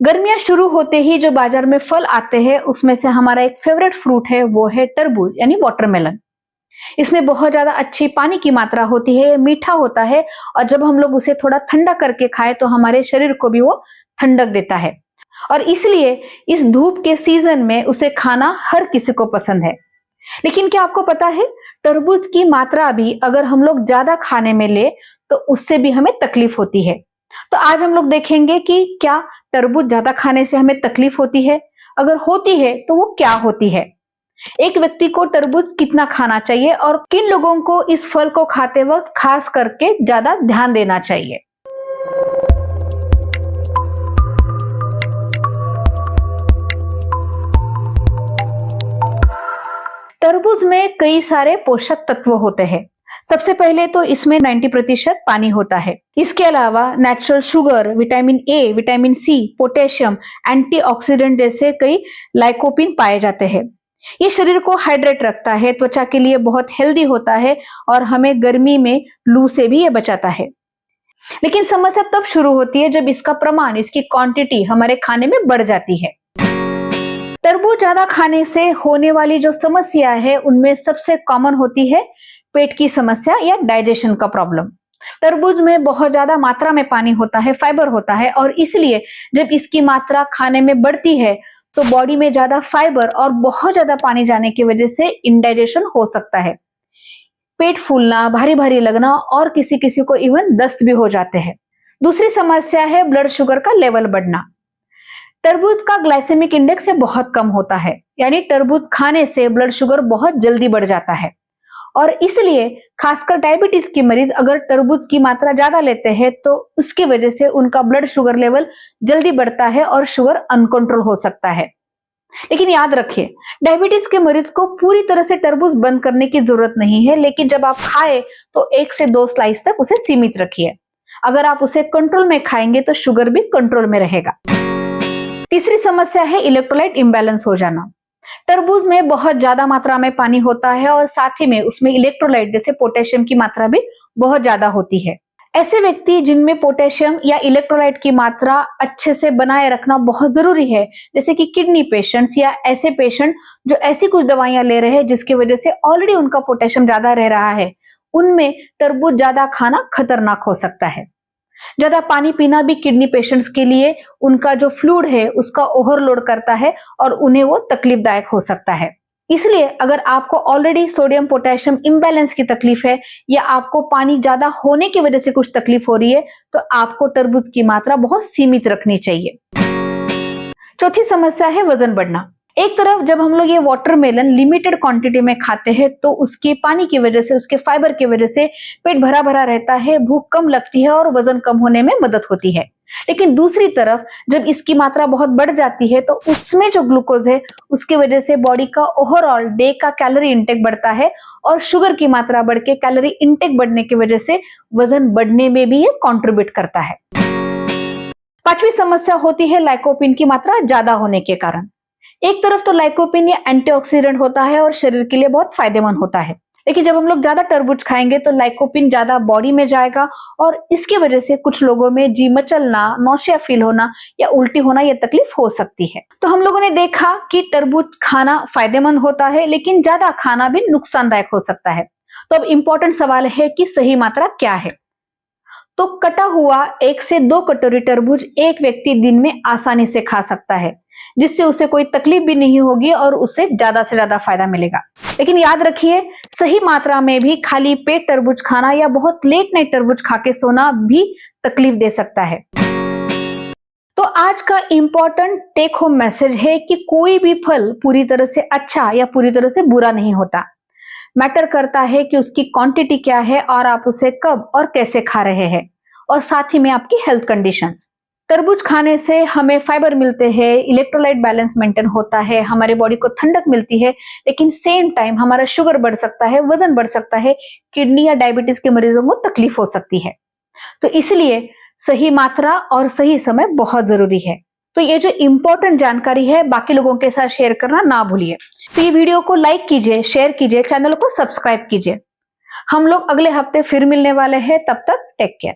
गर्मियां शुरू होते ही जो बाजार में फल आते हैं उसमें से हमारा एक फेवरेट फ्रूट है वो है तरबूज यानी वाटरमेलन। इसमें बहुत ज्यादा अच्छी पानी की मात्रा होती है, मीठा होता है और जब हम लोग उसे थोड़ा ठंडा करके खाएं तो हमारे शरीर को भी वो ठंडक देता है और इसलिए इस धूप के सीजन में उसे खाना हर किसी को पसंद है। लेकिन क्या आपको पता है तरबूज की मात्रा भी अगर हम लोग ज्यादा खाने में ले तो उससे भी हमें तकलीफ होती है। तो आज हम लोग देखेंगे कि क्या तरबूज ज्यादा खाने से हमें तकलीफ होती है, अगर होती है तो वो क्या होती है, एक व्यक्ति को तरबूज कितना खाना चाहिए और किन लोगों को इस फल को खाते वक्त खास करके ज्यादा ध्यान देना चाहिए। तरबूज में कई सारे पोषक तत्व होते हैं। सबसे पहले तो इसमें 90% पानी होता है। इसके अलावा natural sugar, vitamin A, vitamin C, potassium, antioxidant जैसे कई लाइकोपिन पाए जाते हैं। ये शरीर को हाइड्रेट रखता है, त्वचा के लिए बहुत हेल्दी होता है और हमें गर्मी में लू से भी ये बचाता है। लेकिन समस्या तब शुरू होती है जब इसका प्रमाण, इसकी क्वांटिटी हमारे खाने में बढ़ जाती है। तरबूज ज्यादा खाने से होने वाली जो समस्या है उनमें सबसे कॉमन होती है पेट की समस्या या डाइजेशन का प्रॉब्लम। तरबूज में बहुत ज्यादा मात्रा में पानी होता है, फाइबर होता है और इसलिए जब इसकी मात्रा खाने में बढ़ती है तो बॉडी में ज्यादा फाइबर और बहुत ज्यादा पानी जाने की वजह से इंडाइजेशन हो सकता है। पेट फूलना, भारी भारी लगना और किसी किसी को इवन दस्त भी हो जाते हैं। दूसरी समस्या है ब्लड शुगर का लेवल बढ़ना। तरबूज का ग्लाइसेमिक इंडेक्स बहुत कम होता है, यानी तरबूज खाने से ब्लड शुगर बहुत जल्दी बढ़ जाता है और इसलिए खासकर डायबिटीज के मरीज अगर तरबूज की मात्रा ज्यादा लेते हैं तो उसकी वजह से उनका ब्लड शुगर लेवल जल्दी बढ़ता है और शुगर अनकंट्रोल हो सकता है। लेकिन याद रखिए, डायबिटीज के मरीज को पूरी तरह से तरबूज बंद करने की जरूरत नहीं है, लेकिन जब आप खाएं तो 1 से 2 स्लाइस तक उसे सीमित रखिए। अगर आप उसे कंट्रोल में खाएंगे तो शुगर भी कंट्रोल में रहेगा। तीसरी समस्या है इलेक्ट्रोलाइट इंबैलेंस हो जाना। तरबूज में बहुत ज्यादा मात्रा में पानी होता है और साथ ही में उसमें इलेक्ट्रोलाइट जैसे पोटेशियम की मात्रा भी बहुत ज्यादा होती है। ऐसे व्यक्ति जिनमें पोटेशियम या इलेक्ट्रोलाइट की मात्रा अच्छे से बनाए रखना बहुत जरूरी है, जैसे कि किडनी पेशेंट्स या ऐसे पेशेंट जो ऐसी कुछ दवाइयां ले रहे हैं जिसकी वजह से ऑलरेडी उनका पोटेशियम ज्यादा रह रहा है, उनमें तरबूज ज्यादा खाना खतरनाक हो सकता है। ज्यादा पानी पीना भी किडनी पेशेंट्स के लिए उनका जो फ्लूइड है उसका ओवरलोड करता है और उन्हें वो तकलीफदायक हो सकता है। इसलिए अगर आपको ऑलरेडी सोडियम पोटेशियम इम्बैलेंस की तकलीफ है या आपको पानी ज्यादा होने की वजह से कुछ तकलीफ हो रही है तो आपको तरबूज की मात्रा बहुत सीमित रखनी चाहिए। चौथी समस्या है वजन बढ़ना। एक तरफ जब हम लोग ये वाटरमेलन लिमिटेड क्वांटिटी में खाते हैं तो उसके पानी की वजह से, उसके फाइबर की वजह से पेट भरा भरा रहता है, भूख कम लगती है और वजन कम होने में मदद होती है। लेकिन दूसरी तरफ जब इसकी मात्रा बहुत बढ़ जाती है तो उसमें जो ग्लूकोज है उसकी वजह से बॉडी का ओवरऑल डे का कैलोरी इंटेक बढ़ता है और शुगर की मात्रा बढ़ के कैलोरी इंटेक बढ़ने की वजह से वजन बढ़ने में भी ये कॉन्ट्रीब्यूट करता है। पांचवी समस्या होती है लाइकोपिन की मात्रा ज्यादा होने के कारण। एक तरफ तो लाइकोपिन ये एंटीऑक्सीडेंट होता है और शरीर के लिए बहुत फायदेमंद होता है, लेकिन जब हम लोग ज्यादा तरबूज खाएंगे तो लाइकोपिन ज्यादा बॉडी में जाएगा और इसकी वजह से कुछ लोगों में जी मचलना, नौशिया फील होना या उल्टी होना ये तकलीफ हो सकती है। तो हम लोगों ने देखा कि तरबूज खाना फायदेमंद होता है लेकिन ज्यादा खाना भी नुकसानदायक हो सकता है। तो अब इम्पोर्टेंट सवाल है कि सही मात्रा क्या है। तो कटा हुआ 1 से 2 कटोरी तरबूज एक व्यक्ति दिन में आसानी से खा सकता है, जिससे उसे कोई तकलीफ भी नहीं होगी और उसे ज्यादा से ज्यादा फायदा मिलेगा। लेकिन याद रखिए, सही मात्रा में भी खाली पेट तरबूज खाना या बहुत लेट नाइट तरबूज खा के सोना भी तकलीफ दे सकता है। तो आज का इंपॉर्टेंट टेक होम मैसेज है कि कोई भी फल पूरी तरह से अच्छा या पूरी तरह से बुरा नहीं होता। मैटर करता है कि उसकी क्वांटिटी क्या है और आप उसे कब और कैसे खा रहे हैं और साथ ही में आपकी हेल्थ कंडीशंस। तरबूज खाने से हमें फाइबर मिलते हैं, इलेक्ट्रोलाइट बैलेंस मेंटेन होता है, हमारे बॉडी को ठंडक मिलती है, लेकिन सेम टाइम हमारा शुगर बढ़ सकता है, वजन बढ़ सकता है, किडनी या डायबिटीज के मरीजों को तकलीफ हो सकती है। तो इसलिए सही मात्रा और सही समय बहुत जरूरी है। तो ये जो इंपॉर्टेंट जानकारी है बाकी लोगों के साथ शेयर करना ना भूलिए। तो ये वीडियो को लाइक कीजिए, शेयर कीजिए, चैनल को सब्सक्राइब कीजिए। हम लोग अगले हफ्ते फिर मिलने वाले हैं, तब तक टेक केयर।